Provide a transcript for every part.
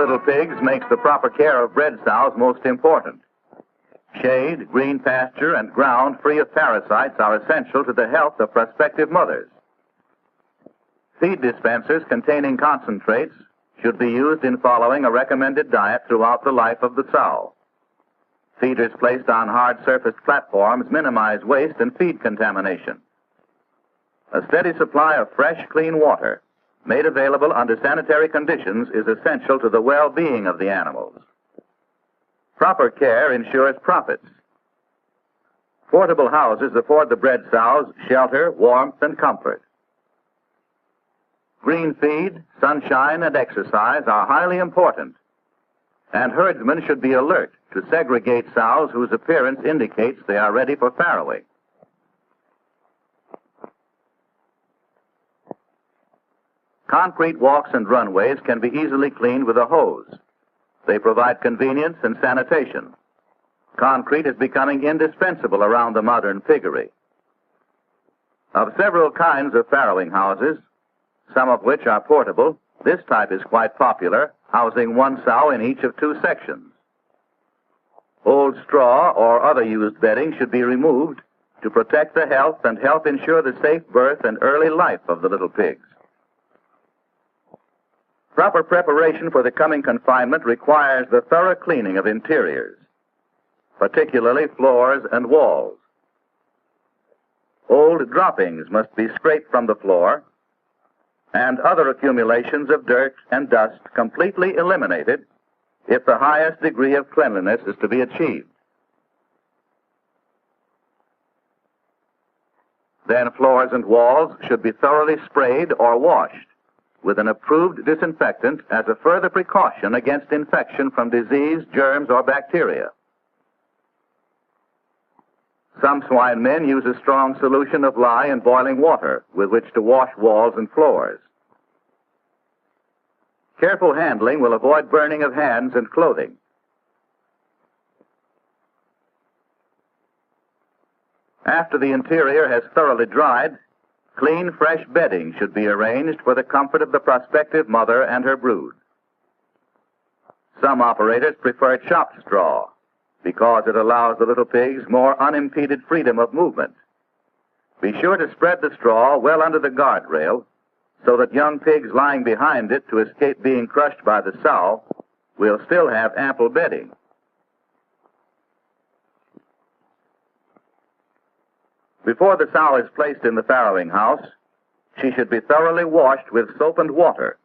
little pigs makes the proper care of bred sows most important. Shade, green pasture, and ground free of parasites are essential to the health of prospective mothers. Feed dispensers containing concentrates should be used in following a recommended diet throughout the life of the sow. Feeders placed on hard-surfaced platforms minimize waste and feed contamination. A steady supply of fresh, clean water, made available under sanitary conditions, is essential to the well-being of the animals. Proper care ensures profits. Portable houses afford the bred sows shelter, warmth, and comfort. Green feed, sunshine, and exercise are highly important, and herdsmen should be alert to segregate sows whose appearance indicates they are ready for farrowing. Concrete walks and runways can be easily cleaned with a hose. They provide convenience and sanitation. Concrete is becoming indispensable around the modern piggery. Of several kinds of farrowing houses, some of which are portable, this type is quite popular, housing one sow in each of two sections. Old straw or other used bedding should be removed to protect the health and help ensure the safe birth and early life of the little pigs. Proper preparation for the coming confinement requires the thorough cleaning of interiors, particularly floors and walls. Old droppings must be scraped from the floor, and other accumulations of dirt and dust completely eliminated if the highest degree of cleanliness is to be achieved. Then floors and walls should be thoroughly sprayed or washed with an approved disinfectant as a further precaution against infection from disease, germs, or bacteria. Some swine men use a strong solution of lye in boiling water with which to wash walls and floors. Careful handling will avoid burning of hands and clothing. After the interior has thoroughly dried, clean, fresh bedding should be arranged for the comfort of the prospective mother and her brood. Some operators prefer chopped straw because it allows the little pigs more unimpeded freedom of movement. Be sure to spread the straw well under the guardrail so that young pigs lying behind it to escape being crushed by the sow will still have ample bedding. Before the sow is placed in the farrowing house, she should be thoroughly washed with soap and water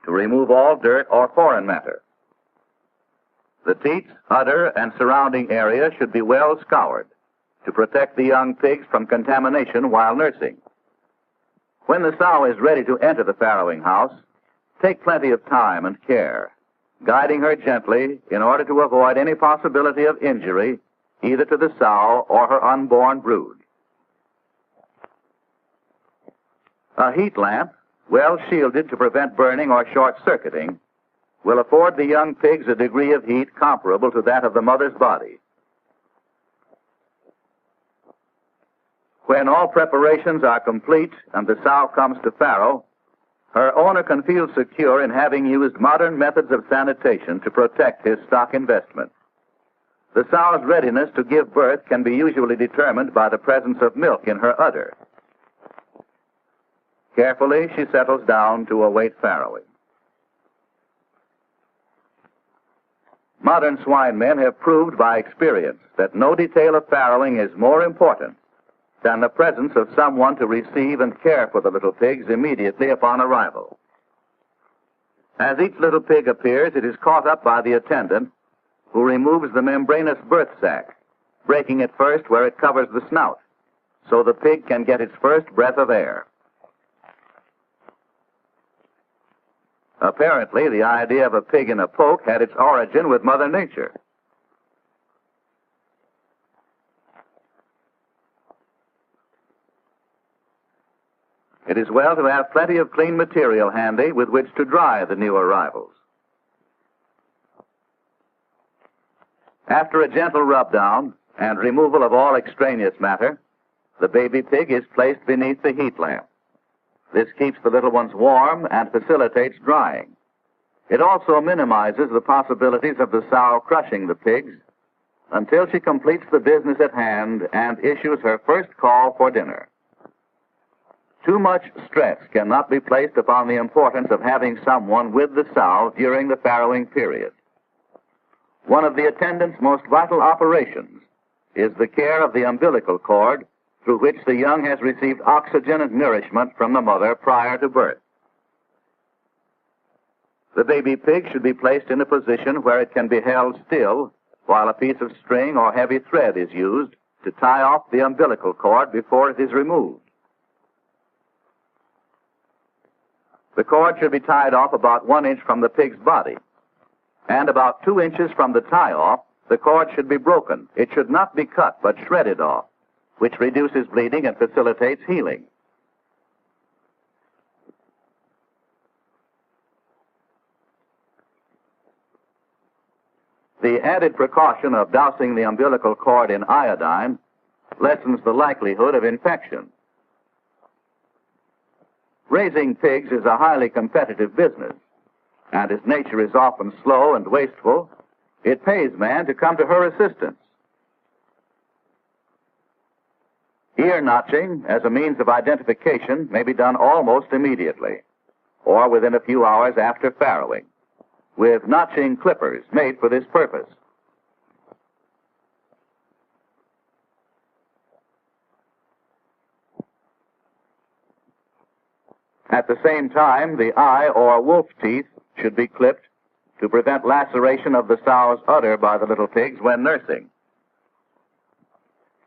to remove all dirt or foreign matter. The teats, udder, and surrounding area should be well scoured to protect the young pigs from contamination while nursing. When the sow is ready to enter the farrowing house, take plenty of time and care, guiding her gently in order to avoid any possibility of injury either to the sow or her unborn brood. A heat lamp, well shielded to prevent burning or short-circuiting, will afford the young pigs a degree of heat comparable to that of the mother's body. When all preparations are complete and the sow comes to farrow, her owner can feel secure in having used modern methods of sanitation to protect his stock investment. The sow's readiness to give birth can be usually determined by the presence of milk in her udder. Carefully, she settles down to await farrowing. Modern swine men have proved by experience that no detail of farrowing is more important than the presence of someone to receive and care for the little pigs immediately upon arrival. As each little pig appears, it is caught up by the attendant, who removes the membranous birth sac, breaking it first where it covers the snout, so the pig can get its first breath of air. Apparently, the idea of a pig in a poke had its origin with Mother Nature. It is well to have plenty of clean material handy with which to dry the new arrivals. After a gentle rub-down and removal of all extraneous matter, the baby pig is placed beneath the heat lamp. This keeps the little ones warm and facilitates drying. It also minimizes the possibilities of the sow crushing the pigs until she completes the business at hand and issues her first call for dinner. Too much stress cannot be placed upon the importance of having someone with the sow during the farrowing period. One of the attendant's most vital operations is the care of the umbilical cord through which the young has received oxygen and nourishment from the mother prior to birth. The baby pig should be placed in a position where it can be held still while a piece of string or heavy thread is used to tie off the umbilical cord before it is removed. The cord should be tied off about 1 inch from the pig's body, and about 2 inches from the tie-off, the cord should be broken. It should not be cut, but shredded off, which reduces bleeding and facilitates healing. The added precaution of dousing the umbilical cord in iodine lessens the likelihood of infection. Raising pigs is a highly competitive business, and as nature is often slow and wasteful, it pays man to come to her assistance. Ear notching as a means of identification may be done almost immediately, or within a few hours after farrowing, with notching clippers made for this purpose. At the same time, the eye or wolf teeth should be clipped to prevent laceration of the sow's udder by the little pigs when nursing.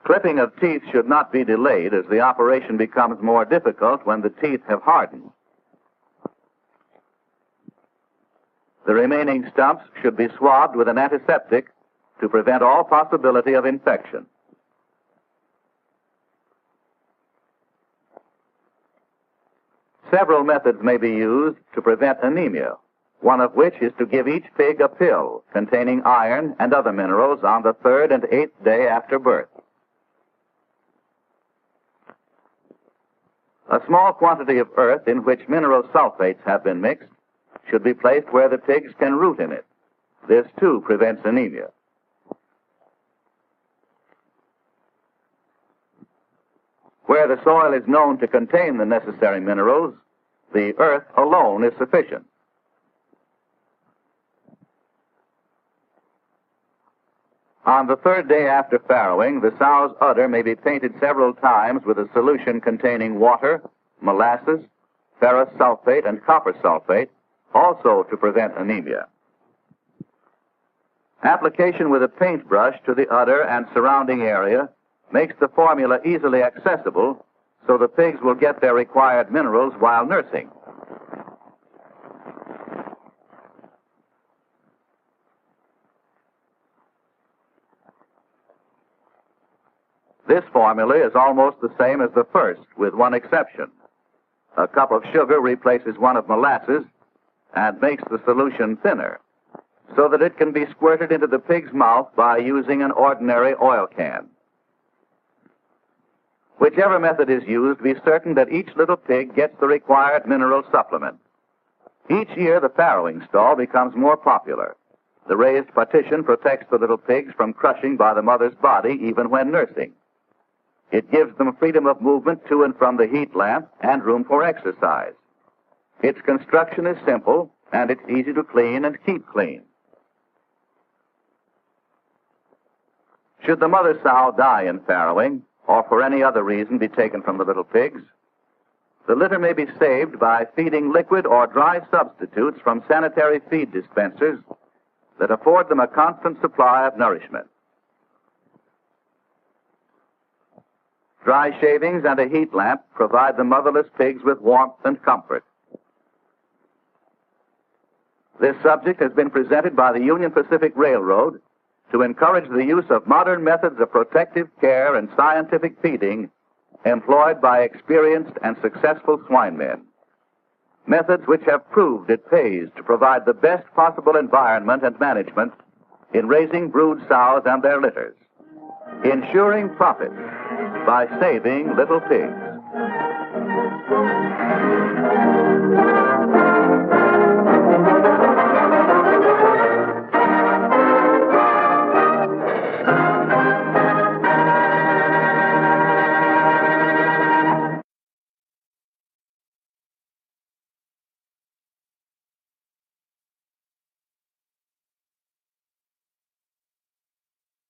Clipping of teeth should not be delayed, as the operation becomes more difficult when the teeth have hardened. The remaining stumps should be swabbed with an antiseptic to prevent all possibility of infection. Several methods may be used to prevent anemia, one of which is to give each pig a pill containing iron and other minerals on the 3rd and 8th day after birth. A small quantity of earth in which mineral sulfates have been mixed should be placed where the pigs can root in it. This, too, prevents anemia. Where the soil is known to contain the necessary minerals, the earth alone is sufficient. On the 3rd day after farrowing, the sow's udder may be painted several times with a solution containing water, molasses, ferrous sulfate, and copper sulfate, also to prevent anemia. Application with a paintbrush to the udder and surrounding area makes the formula easily accessible, so the pigs will get their required minerals while nursing. This formula is almost the same as the first, with one exception. A cup of sugar replaces one of molasses and makes the solution thinner, so that it can be squirted into the pig's mouth by using an ordinary oil can. Whichever method is used, be certain that each little pig gets the required mineral supplement. Each year, the farrowing stall becomes more popular. The raised partition protects the little pigs from crushing by the mother's body even when nursing. It gives them freedom of movement to and from the heat lamp and room for exercise. Its construction is simple, and it's easy to clean and keep clean. Should the mother sow die in farrowing, or for any other reason be taken from the little pigs, the litter may be saved by feeding liquid or dry substitutes from sanitary feed dispensers that afford them a constant supply of nourishment. Dry shavings and a heat lamp provide the motherless pigs with warmth and comfort. This subject has been presented by the Union Pacific Railroad to encourage the use of modern methods of protective care and scientific feeding employed by experienced and successful swine men. Methods which have proved it pays to provide the best possible environment and management in raising brood sows and their litters, ensuring profits by saving little pigs.